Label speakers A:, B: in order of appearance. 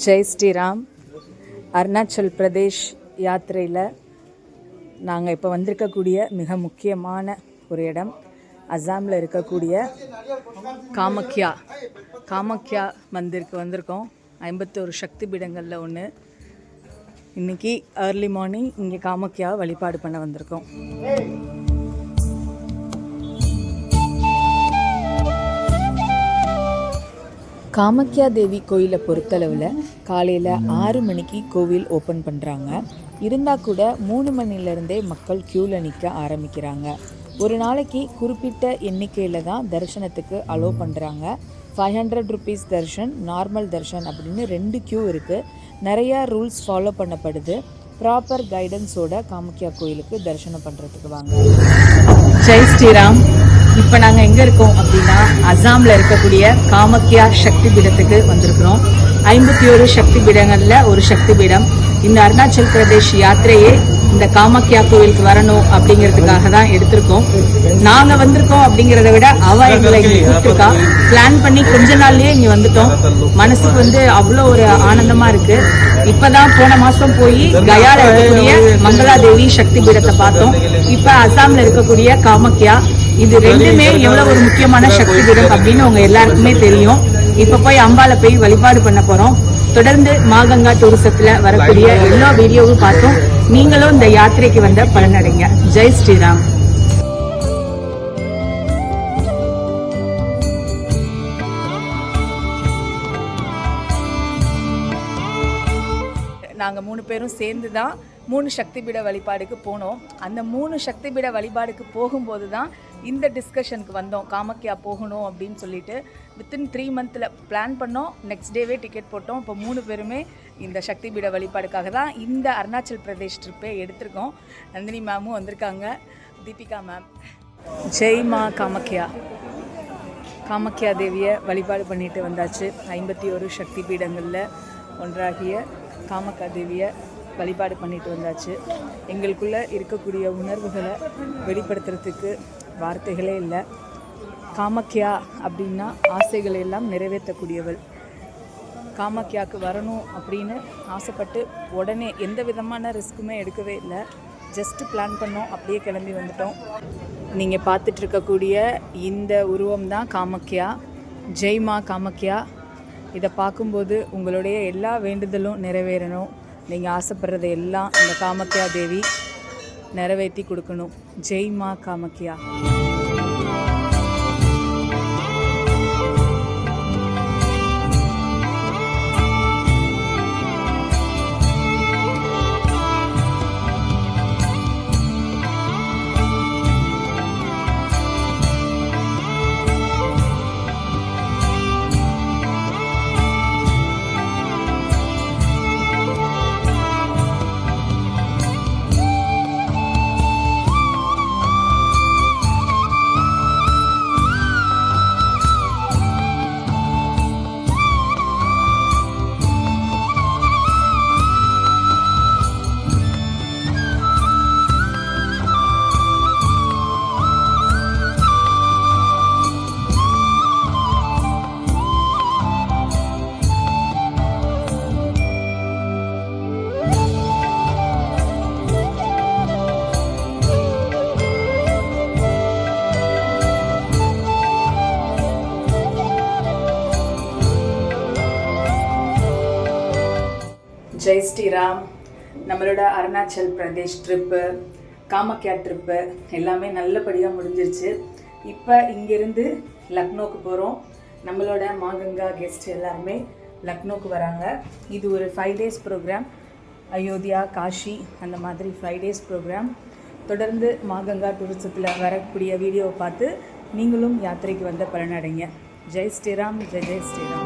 A: ஜெய் ஸ்ரீராம். அருணாச்சல் பிரதேஷ் யாத்திரையில் நாங்கள் இப்போ வந்திருக்கக்கூடிய மிக முக்கியமான ஒரு இடம் அசாமில் இருக்கக்கூடிய காமக்யா மந்திருக்கு வந்திருக்கோம். 51 சக்தி பீடங்களில் ஒன்று. இன்றைக்கி ஏர்லி மார்னிங் இங்கே காமக்யாவை வழிபாடு பண்ண வந்திருக்கோம். காமக்யா தேவி கோயிலை பொறுத்தளவில் காலையில் 6 மணிக்கு கோவில் ஓப்பன் பண்ணுறாங்க. இருந்தால் கூட 3 மணிலேருந்தே மக்கள் க்யூவில் நிற்க ஆரம்பிக்கிறாங்க. ஒரு நாளைக்கு குறிப்பிட்ட எண்ணிக்கையில் தான் தரிசனத்துக்கு அலோவ் பண்ணுறாங்க. 500 ருபீஸ் தர்ஷன், நார்மல் தர்ஷன் அப்படின்னு 2 க்யூ இருக்குது. நிறையா ரூல்ஸ் ஃபாலோ பண்ணப்படுது. ப்ராப்பர் கைடன்ஸோட காமக்யா கோயிலுக்கு தரிசனம் பண்ணுறதுக்கு வாங்க. ஜெய் ஸ்ரீராம். இப்போ நாங்கள் எங்கே இருக்கோம் அப்படின்னா அசாமில் இருக்கக்கூடிய காமக்யா சக்தி பீடத்துக்கு வந்திருக்கிறோம். 51 சக்தி பீடங்களில் ஒரு சக்தி பீடம். இந்த அருணாச்சல் பிரதேஷ் யாத்திரையே இந்த காமக்யா கோவிலுக்கு வரணும் அப்படிங்கிறதுக்காக தான் எடுத்திருக்கோம். நாங்கள் வந்திருக்கோம் அப்படிங்கிறத விட எங்களை இங்கே கூப்பிட்டுருக்கா. பிளான் பண்ணி கொஞ்ச நாள்லயே இங்கே வந்துட்டோம். மனசுக்கு அவ்வளோ ஒரு ஆனந்தமாக இருக்குது. இப்போதான் போன மாதம் போய் கயால இருக்கக்கூடிய மங்களாதேவி சக்தி பீடத்தை பார்த்தோம். இப்போ அசாமில் இருக்கக்கூடிய காமக்யா, இது ரெண்டுமே எவ்வளவு ஒரு முக்கியமான சக்தி பீடம் அப்படின்னு உங்க எல்லாருக்குமே தெரியும். இப்ப போய் அம்பால போய் வழிபாடு பண்ண போறோம். தொடர்ந்து மாகங்கா டூரிசத்துல வரக்கூடிய எல்லா வீடியோவும் பார்த்தோம். நீங்களும் இந்த யாத்திரைக்கு வந்த பலனடைங்க. ஜெய் ஸ்ரீராம். நாங்கள் 3 பேரும் சேர்ந்து தான் 3 சக்தி பீட வழிபாடுக்கு போனோம். அந்த 3 சக்தி பீட வழிபாடுக்கு போகும்போது தான் இந்த டிஸ்கஷனுக்கு வந்தோம். காமக்யா போகணும் அப்படின்னு சொல்லிட்டு வித்தின் 3 மந்த்தில் பிளான் பண்ணோம். நெக்ஸ்ட் டேவே டிக்கெட் போட்டோம். இப்போ 3 பேருமே இந்த சக்தி பீட வழிபாடுக்காக தான் இந்த அருணாச்சல் பிரதேஷ் ட்ரிப்பே எடுத்திருக்கோம். நந்தினி மேமும் வந்திருக்காங்க, தீபிகா மேம். ஜெய் மா காமக்யா. காமக்யா தேவியை வழிபாடு பண்ணிட்டு வந்தாச்சு. 51 சக்தி பீடங்களில் ஒன்றாகிய காமக்யா தேவியை வழிபாடு பண்ணிட்டு வந்தாச்சு. எங்களுக்குள்ளே இருக்கக்கூடிய உணர்வுகளை வெளிப்படுத்துறதுக்கு வார்த்தைகளே இல்லை. காமக்யா அப்படின்னா ஆசைகளை எல்லாம் நிறைவேற்றக்கூடியவள். காமக்யாவுக்கு வரணும் அப்படின்னு ஆசைப்பட்டு உடனே எந்த விதமான ரிஸ்க்குமே எடுக்கவே இல்லை. ஜஸ்ட்டு பிளான் பண்ணோம், அப்படியே கிளம்பி வந்துட்டோம். நீங்கள் பார்த்துட்ருக்கக்கூடிய இந்த உருவம் தான் காமக்யா. ஜெய் மா காமக்யா. இதை பார்க்கும்போது உங்களுடைய எல்லா வேண்டுதலும் நிறைவேறணும். நீங்கள் ஆசைப்படுறதை எல்லாம் இந்த காமக்யா தேவி நிறைவேற்றி கொடுக்கணும். ஜெய் மா காமக்யா. ஜெய் ஸ்ரீராம். நம்மளோட அருணாச்சல் பிரதேஷ் ட்ரிப்பு, காமக்யா ட்ரிப்பு எல்லாமே நல்லபடியாக முடிஞ்சிருச்சு. இப்போ இங்கேருந்து லக்னோவுக்கு போகிறோம். நம்மளோட மாகங்கா கெஸ்ட் எல்லாருமே லக்னோவுக்கு வராங்க. இது ஒரு 5 days ப்ரோக்ராம். அயோத்தியா, காஷி அந்த மாதிரி 5 days ப்ரோக்ராம். தொடர்ந்து மாகங்கா டூரிசத்தில் வரக்கூடிய வீடியோவை பார்த்து நீங்களும் யாத்திரைக்கு வந்த பலனடைங்க. ஜெய் ஸ்ரீராம். ஜெய் ஜெய் ஸ்ரீராம்.